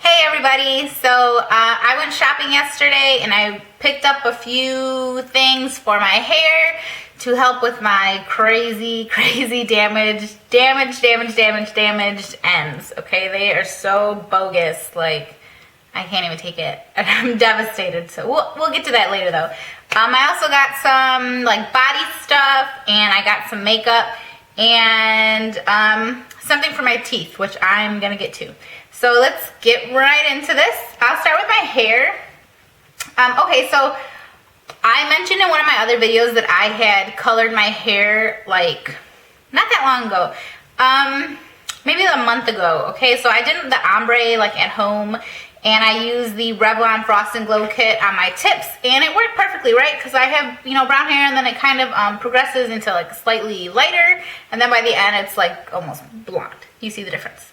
Hey everybody, so I went shopping yesterday and I picked up a few things for my hair to help with my crazy damaged ends. Okay, they are so bogus, like I can't even take it. I'm devastated, so we'll get to that later though. I also got some like body stuff and I got some makeup and something for my teeth, which I'm gonna get to. So let's get right into this. I'll start with my hair. Okay, so I mentioned in one of my other videos that I had colored my hair like not that long ago, maybe a month ago. Okay, so I did the ombre like at home and I used the Revlon Frost and Glow kit on my tips and it worked perfectly, right? Because I have, you know, brown hair and then it kind of progresses into like slightly lighter and then by the end it's like almost blonde. You see the difference.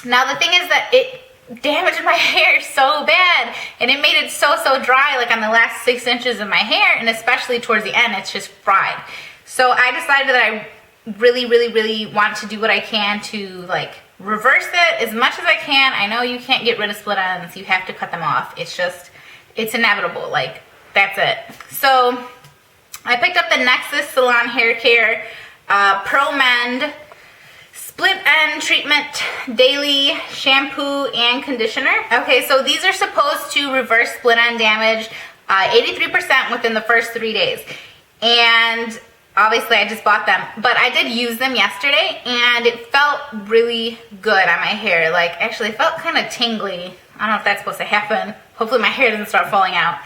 Now the thing is that it damaged my hair so bad and it made it so dry like on the last 6 inches of my hair and especially towards the end it's just fried. So I decided that I really want to do what I can to like reverse it as much as I can. I know you can't get rid of split ends, you have to cut them off. It's inevitable, like that's it. So I picked up the Nexxus Salon Hair Care Pro Mend Split End Treatment Daily Shampoo and Conditioner. Okay, so these are supposed to reverse split end damage 83% within the first 3 days. And obviously I just bought them, but I did use them yesterday and it felt really good on my hair. Like actually it felt kind of tingly. I don't know if that's supposed to happen. Hopefully my hair doesn't start falling out.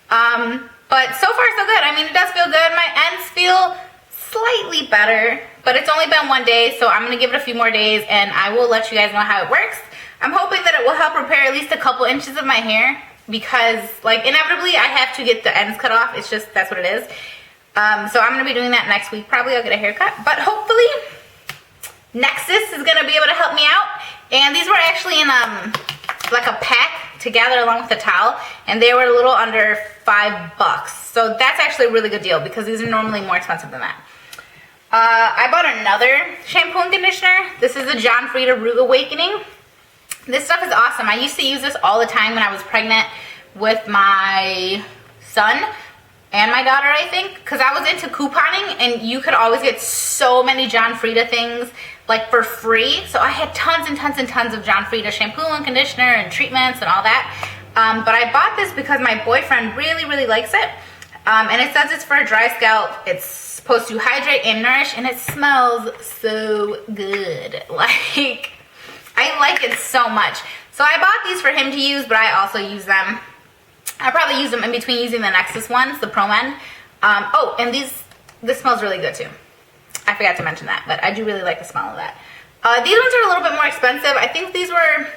But so far so good. I mean, it does feel good. My ends feel slightly better, but it's only been 1 day, so I'm gonna give it a few more days and I will let you guys know how it works. I'm hoping that it will help repair at least a couple inches of my hair because like inevitably I have to get the ends cut off. It's just, that's what it is. So I'm gonna be doing that next week. Probably I'll get a haircut, but hopefully Nexxus is gonna be able to help me out. And these were actually in like a pack together along with the towel, and they were a little under $5. So that's actually a really good deal because these are normally more expensive than that. I bought another shampoo and conditioner. This is the John Frieda Root Awakening. This stuff is awesome. I used to use this all the time when I was pregnant with my son and my daughter, I think, because I was into couponing and you could always get so many John Frieda things like for free. So I had tons and tons of John Frieda shampoo and conditioner and treatments and all that. But I bought this because my boyfriend really likes it. And it says it's for a dry scalp. It's supposed to hydrate and nourish and it smells so good. Like, I like it so much. So I bought these for him to use, but I also use them. I probably use them in between using the Nexxus ones, the Pro Men. Oh, and this smells really good too. I forgot to mention that, but I do really like the smell of that. These ones are a little bit more expensive. I think these were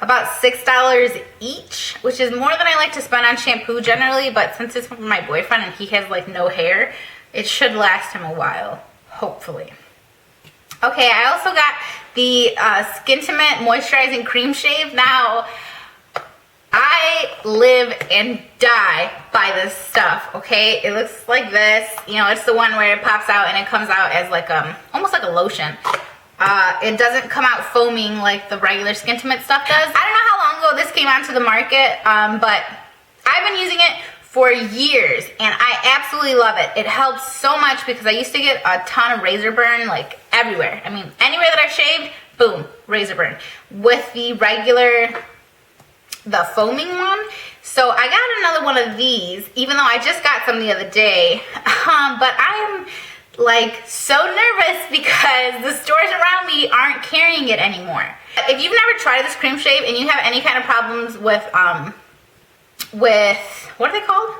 about $6 each, which is more than I like to spend on shampoo generally, but since it's from my boyfriend and he has like no hair, it should last him a while, hopefully. Okay, I also got the Skintimate Moisturizing Cream Shave. Now, I live and die by this stuff, okay? It looks like this. You know, it's the one where it pops out and it comes out as like almost like a lotion. It doesn't come out foaming like the regular Skintimate stuff does. I don't know how long ago this came onto the market, but I've been using it for years and I absolutely love it. It helps so much because I used to get a ton of razor burn like everywhere. I mean, anywhere that I shaved, boom, razor burn. With the regular, the foaming one. So I got another one of these, even though I just got some the other day, but I'm like so nervous because the stores around me aren't carrying it anymore. If you've never tried this cream shave and you have any kind of problems with what are they called?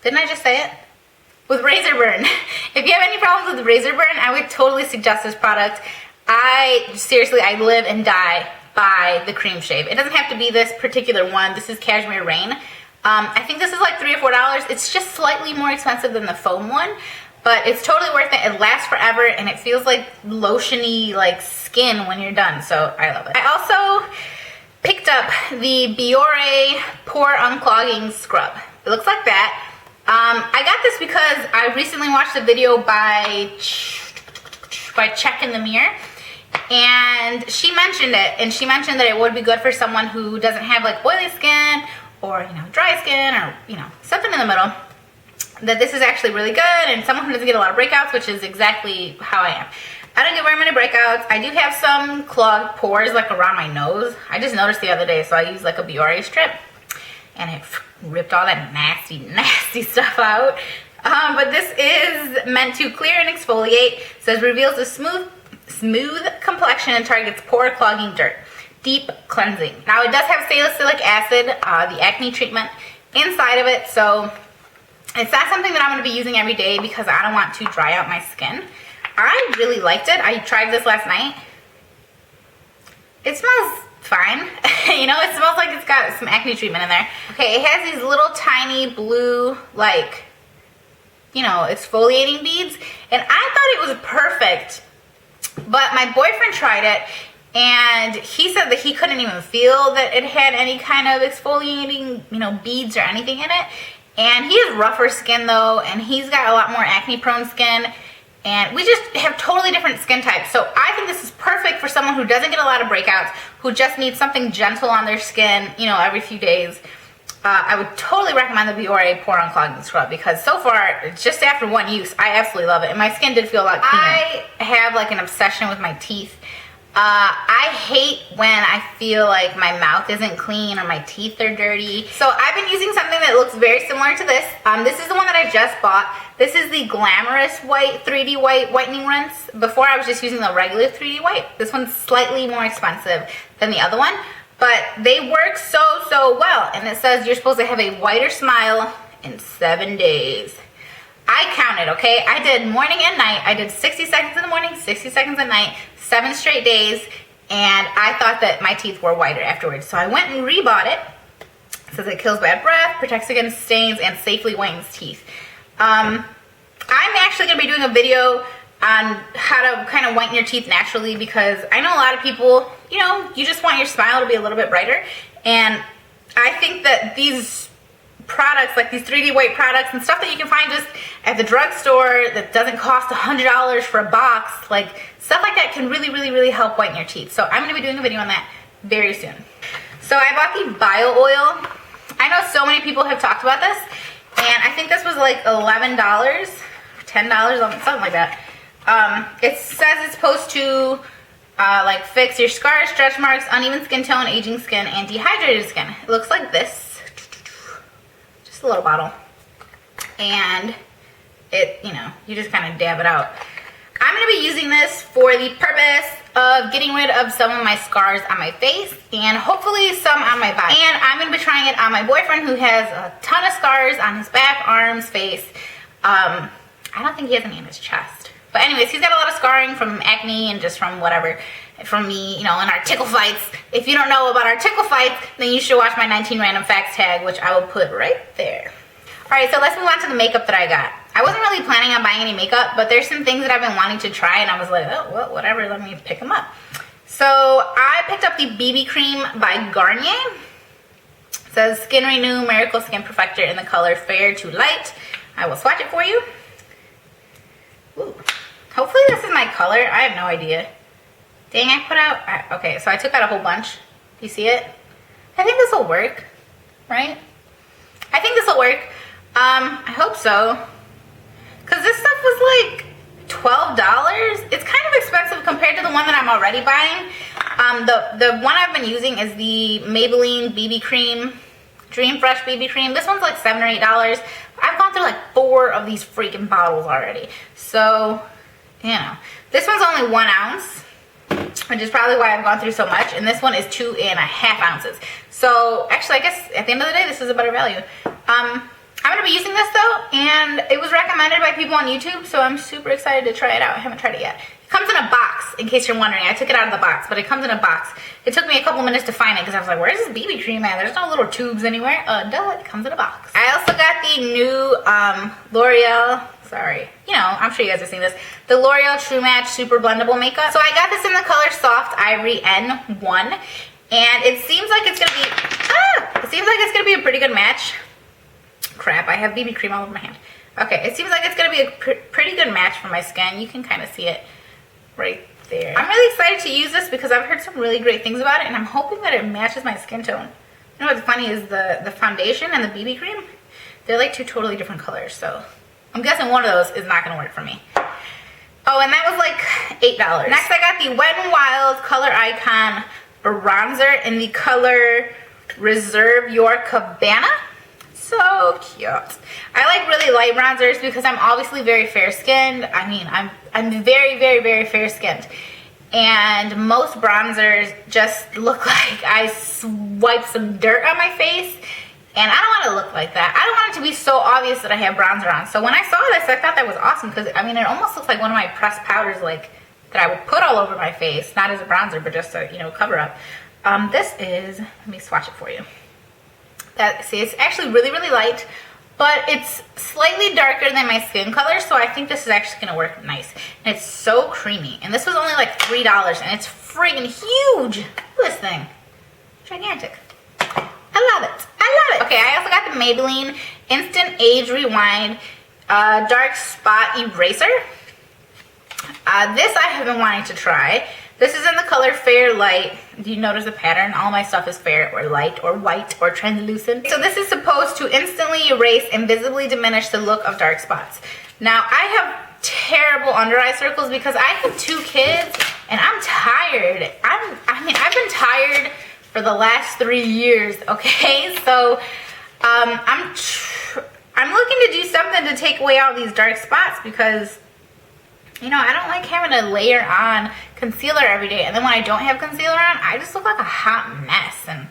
Didn't I just say it? With razor burn. If you have any problems with razor burn, I would totally suggest this product. Seriously, I live and die by the cream shave. It doesn't have to be this particular one. This is Cashmere Rain. I think this is like $3 or $4. It's just slightly more expensive than the foam one, but it's totally worth it. It lasts forever and it feels like lotiony like skin when you're done, so I love it. I also picked up the Biore Pore Unclogging Scrub. It looks like that. I got this because I recently watched a video by Check in the Mirror, And she mentioned it, and she mentioned that it would be good for someone who doesn't have like oily skin or, you know, dry skin or, you know, something in the middle. That this is actually really good, and someone who doesn't get a lot of breakouts, which is exactly how I am. I don't get very many breakouts. I do have some clogged pores like around my nose. I just noticed the other day, so I used like a Biore strip, and it ripped all that nasty, nasty stuff out. But this is meant to clear and exfoliate. It says reveals a smooth complexion and targets pore clogging dirt. Deep cleansing. Now it does have salicylic acid, the acne treatment, inside of it, so it's not something that I'm going to be using every day because I don't want to dry out my skin. I really liked it. I tried this last night. It smells fine. You know, it smells like it's got some acne treatment in there. Okay, it has these little tiny blue, like, you know, exfoliating beads, and I thought it was perfect. But my boyfriend tried it, and he said that he couldn't even feel that it had any kind of exfoliating, you know, beads or anything in it. And he has rougher skin though, and he's got a lot more acne prone skin, and we just have totally different skin types. So I think this is perfect for someone who doesn't get a lot of breakouts, who just needs something gentle on their skin, you know, every few days. I would totally recommend the Biore Pore Unclogging Scrub because so far, just after one use, I absolutely love it. And my skin did feel a lot cleaner. I have like an obsession with my teeth. I hate when I feel like my mouth isn't clean or my teeth are dirty. So I've been using something that looks very similar to this. This is the one that I just bought. This is the Glamorous White 3D White Whitening Rinse. Before I was just using the regular 3D White. This one's slightly more expensive than the other one, but they work so well. And it says you're supposed to have a whiter smile in 7 days. I counted, okay? I did morning and night. I did 60 seconds in the morning, 60 seconds at night, 7 straight days, and I thought that my teeth were whiter afterwards. So I went and rebought it. It says it kills bad breath, protects against stains, and safely whitens teeth. I'm actually going to be doing a video on how to kind of whiten your teeth naturally because I know a lot of people, you know, you just want your smile to be a little bit brighter. And I think that these products, like these 3D white products and stuff that you can find just at the drugstore that doesn't cost $100 for a box, like stuff like that can really help whiten your teeth. So I'm going to be doing a video on that very soon. So I bought the Bio Oil. I know so many people have talked about this, and I think this was like $11, $10, something like that. It says it's supposed to like fix your scars, stretch marks, uneven skin tone, aging skin, and dehydrated skin. It looks like this. A little bottle, and it, you know, you just kind of dab it out. I'm going to be using this for the purpose of getting rid of some of my scars on my face and hopefully some on my body. And I'm going to be trying it on my boyfriend who has a ton of scars on his back, arms, face. I don't think he has any in his chest. But anyways, he's got a lot of scarring from acne and just from whatever, from me, you know, in our tickle fights. If you don't know about our tickle fights, then you should watch my 19 random facts tag, which I will put right there. Alright, so let's move on to the makeup that I got. I wasn't really planning on buying any makeup, but there's some things that I've been wanting to try, and I was like, oh, well, whatever, let me pick them up. So I picked up the BB Cream by Garnier. It says Skin Renew Miracle Skin Perfector in the color Fair to Light. I will swatch it for you. Ooh. Hopefully this is my color. I have no idea. Dang, I put out... Okay, so I took out a whole bunch. Do you see it? I think this will work, right? I think this will work. I hope so. Because this stuff was like $12. It's kind of expensive compared to the one that I'm already buying. The one I've been using is the Maybelline BB Cream, Dream Fresh BB Cream. This one's like $7 or $8. I've gone through like 4 of these freaking bottles already. So... you know, this one's only 1 ounce, which is probably why I've gone through so much, and this one is 2.5 ounces. So actually, I guess at the end of the day, this is a better value. I'm going to be using this though, and it was recommended by people on YouTube, so I'm super excited to try it out. I haven't tried it yet. It comes in a box, in case you're wondering. I took it out of the box, but it comes in a box. It took me a couple minutes to find it because I was like, where's this BB cream at? There's no little tubes anywhere. Duh, it comes in a box. I also got the new L'Oreal, sorry, you know, I'm sure you guys have seen this, the L'Oreal True Match Super Blendable Makeup. So I got this in the color Soft Ivory N1, and it seems like it's gonna be, it seems like it's gonna be a pretty good match. Crap, I have BB cream all over my hand. Okay, it seems like it's gonna be a pretty good match for my skin. You can kind of see it right there. I'm really excited to use this because I've heard some really great things about it, and I'm hoping that it matches my skin tone. You know what's funny is the foundation and the BB cream, they're like two totally different colors, so I'm guessing one of those is not going to work for me. Oh, and that was like $8. Next, I got the Wet n Wild Color Icon Bronzer in the color Reserve Your Cabana. So cute. I like really light bronzers because I'm obviously very fair-skinned. I mean, I'm very, very, very fair-skinned. And most bronzers just look like I swiped some dirt on my face. And I don't want to look like that. I don't want it to be so obvious that I have bronzer on. So when I saw this, I thought that was awesome because, I mean, it almost looks like one of my pressed powders, like, that I would put all over my face. Not as a bronzer, but just to, you know, cover up. This is, let me swatch it for you. See, it's actually really, really light, but it's slightly darker than my skin color, so I think this is actually going to work nice. And it's so creamy. And this was only like $3, and it's friggin' huge. Look at this thing. Gigantic. I love it. I love it. Okay, I also got the Maybelline Instant Age Rewind Dark Spot Eraser. This I have been wanting to try. This is in the color Fair Light. Do you notice the pattern? All my stuff is fair or light or white or translucent. So this is supposed to instantly erase and visibly diminish the look of dark spots. Now, I have terrible under eye circles because I have 2 kids and I'm tired. I mean, I've been tired for the last 3 years, okay? So I'm looking to do something to take away all these dark spots because, you know, I don't like having to layer on concealer every day. And then when I don't have concealer on, I just look like a hot mess. And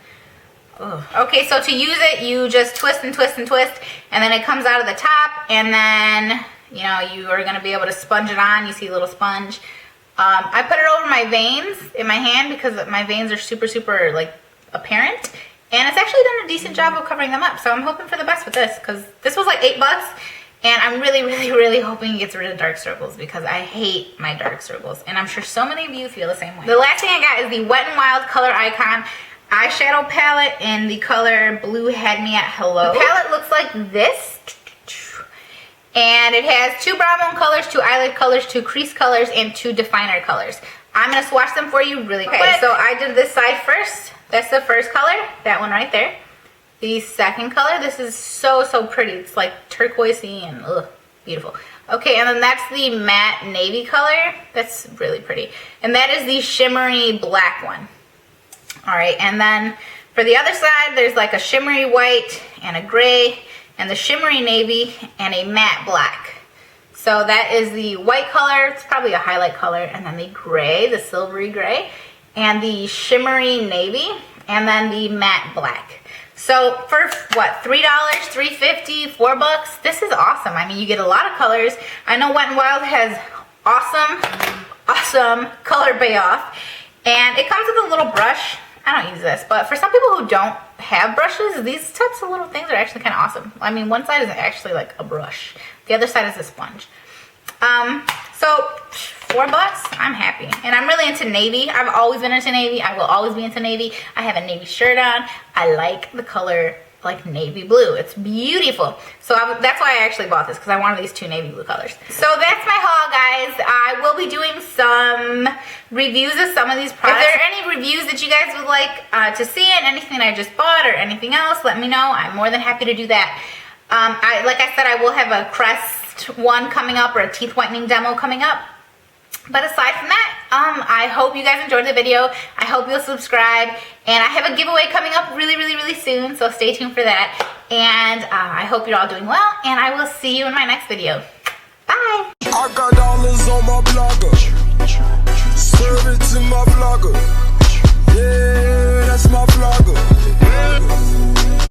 ugh. Okay, so to use it, you just twist and twist and twist. And then it comes out of the top. And then, you know, you are going to be able to sponge it on. You see a little sponge. I put it over my veins in my hand because my veins are super, super, like, apparent. And it's actually done a decent job of covering them up. So I'm hoping for the best with this because this was like $8. And I'm really, really, really hoping it gets rid of dark circles because I hate my dark circles. And I'm sure so many of you feel the same way. The last thing I got is the Wet n Wild Color Icon Eyeshadow Palette in the color Blue Had Me at Hello. The palette looks like this. And it has 2 brow bone colors, 2 eyelid colors, 2 crease colors, and 2 definer colors. I'm going to swatch them for you really quick. Okay, so I did this side first. That's the first color. That one right there. The second color, this is so, so pretty. It's like turquoisey and ugh, beautiful. Okay, and then that's the matte navy color. That's really pretty. And that is the shimmery black one. All right, and then for the other side, there's like a shimmery white and a gray and the shimmery navy and a matte black. So that is the white color. It's probably a highlight color. And then the gray, the silvery gray, and the shimmery navy, and then the matte black. So for what, $3, $3.50, $4? This is awesome. I mean, you get a lot of colors. I know Wet n Wild has awesome color payoff. And it comes with a little brush. I don't use this, but for some people who don't have brushes, these types of little things are actually kind of awesome. I mean, one side is actually like a brush. The other side is a sponge. So $4, I'm happy. And I'm really into navy. I've always been into navy. I will always be into navy. I have a navy shirt on. I like the color like navy blue. It's beautiful. So that's why I actually bought this, because I wanted these 2 navy blue colors. So that's my haul, guys. I will be doing some reviews of some of these products. If there are any reviews that you guys would like to see, and anything I just bought or anything else, let me know. I'm more than happy to do that. Like I said, I will have a Crest one coming up, or a teeth whitening demo coming up. But aside from that, I hope you guys enjoyed the video. I hope you'll subscribe. And I have a giveaway coming up really, really, really soon. So stay tuned for that. And I hope you're all doing well. And I will see you in my next video. Bye. I got dollars on my Blocka. Serve it to my vlogger.